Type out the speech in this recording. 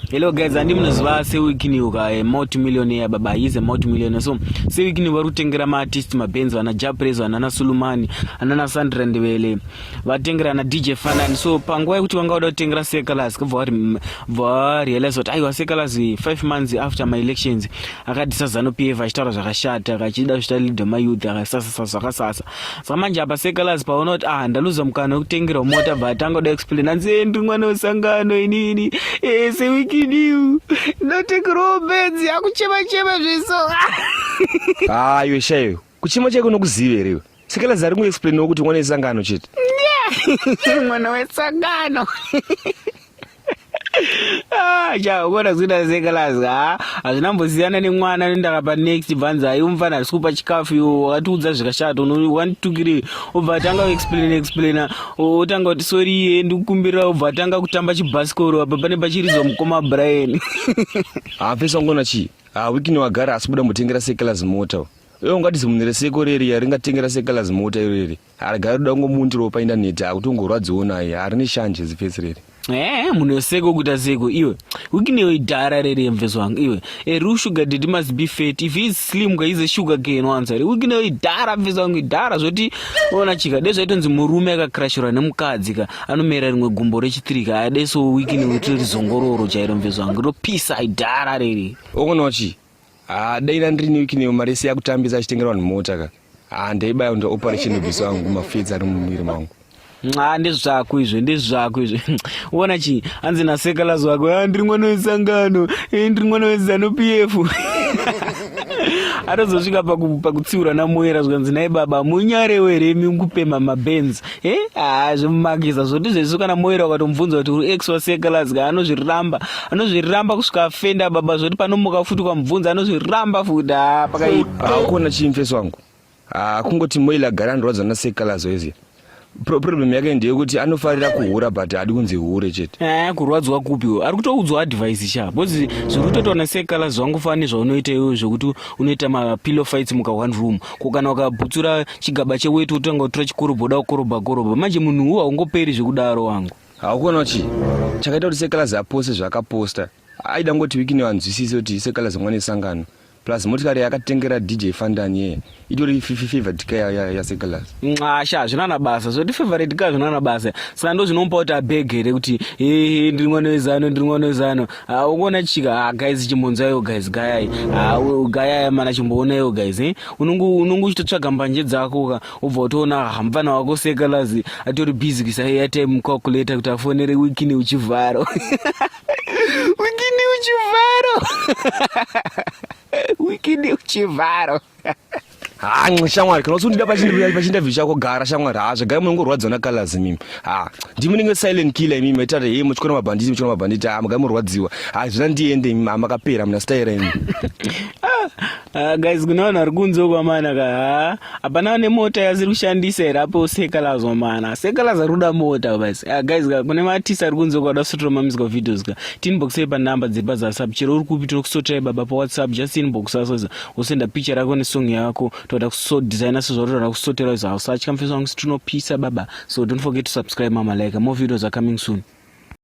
Hello guys, aNhimwa Seh Calaz multi-millionaire baba, he's a multi-millionaire. So Seh Calaz varutengera ma-artist mabenzi vana Japrez vana naSulumani vana naSandra Ndebele vatengera na DJ Fanani. So panguva yekuti vanga vada kutengera Seh Calaz varealize kuti aiwa Seh Calaz 5 months after my elections akadisa zanu PF achitaura zvakashata akachida kuita leader mayouth akasasa zvakasasa. Saka manje apa Seh Calaz paona kuti ndaluza mukana wekutengera Mota but angoda explain anzi ndiri mwana wesangano inini Seh Calaz ndotekerawo bedzi akuchema zviso. Iwe shayo kuchema chako nokuziva here. Seh Calaz ari kuexplainawo kuti mwana wesangano chete. Mwana wesangano. Chaona kuzoita Seh Calaz hazvinambosiyana nemwana nendakapa next bvanza aimufana zvikupa chikafu iwo wakatiudza zvikashata wanitukire obva atanga kuexplaina otanga kuti sori iye ndikukumbirira obva atanga kutamba chibhasikoro apa pane pachirizwa mukoma Brian. Pesa ngona chi wiki wagara asibuda mutengera Seh Calaz Mota. Iwe ungatizimunire seko reri yaringatengera Seh Calaz Mota ireri arigari kuda kungomundirawo paindaneti akutongorwadziwo naye harini shanje zipesi reri. Munhu seko kuita seko iwe wikini idhara rere mvezo wangu iwe real sugar daddy must be fat. If he is slim guys a sugar cane once wikini idhara mvezo wangu idhara zvoti ona chika dezvaitonzi murume akakrashirwa nemukadzi ka anomera rimwe gumbo rechitrika adeso wikini utori zongororo chairo mvezo wangu ropisa idhara rere. Okonawo chi daina ndirini wikini marese yakutambisa achitengera vanhu Mota ka ndaibaya unda operation yebhiso wangu mafedzi ari mumwiri mangu. Ndezvako izvo uona chi anzi naSeh Calaz wako ndiri mwana wesangano ndiri mwana wezanu PF. Atozosvika pakutsiura namoera zvikanzi nai baba munyarewo remi ngupema mabenzi zvomumakisa zvoti zvezvo kana moera ukatomubvunza kuti uri ex waSeh Calaz anozviramba kusvika afenda baba zvoti panomuka futi ukamubvunza anozviramba futi pakaipa. Kuona chimfeso wangu kungoti moila gara andorwadza naSeh Calaz wezi. Problem yake ndeyekuti anofarira kuhura but hadi kunzi hure chete. Kurwadzwa kupi ari kutoudzwa advice cha bozi zviri kutotaura Seh Calaz wangofana zvaunoita iwe zvokuti unoita mapillow fights muka one room kana ukabhutsura chigaba cheweight utanga kutora chikorobhoda koroba manje munhu uwa ungoperi zvekudaro wangu. Haukuona chi chakaita kuti Seh Calaz apose zvakaposta aida ngoti wikini wanzwisise kuti Seh Calaz mwana wesangano plus motikari yakatengera DJ Fanani ye itori favorite car yaSeh Calaz. Zvinana basa zvoti favorite car zvinana basa saka ndo zvinomupa kuti abegere kuti ndiri mwana wezano ukaona chika guys chimbonzayo guys gayai mana chimboonayo guys unongo uchitotsvaga mbanje dzako ubva utoona mufana wako Seh Calaz atori busy kuisa airtime calculator kuti afonere wikini uchivharo. Wikini uchivharo. Shamwari kana usundida pachinterview chako gara shamwari zvagai munongorwadzwa naCalaz mimi ndimunenge silent killer mimi maitare muchikona mabhanditi mugai murwadziwa zvina ndiende mimi makapera muna style imi. Guys kuna vanhu vari kunze kwamana ka hapana nemota yaziri kushandisa here apo Seh Calaz wamana Seh Calaz ari kuda mota basi. Guys kune maartist ari kunze kwada kusotora mamusical videos ka tinbox yepa namba dziri pazasap chero uri kupi tinokusotora baba pa WhatsApp just inbox asoza usenda picture yako nesong yako toda kusodesigna sezvauri kusotera izvo usatya mfeso wangu sitinopisa baba. So don't forget to subscribe mama, like more videos are coming soon.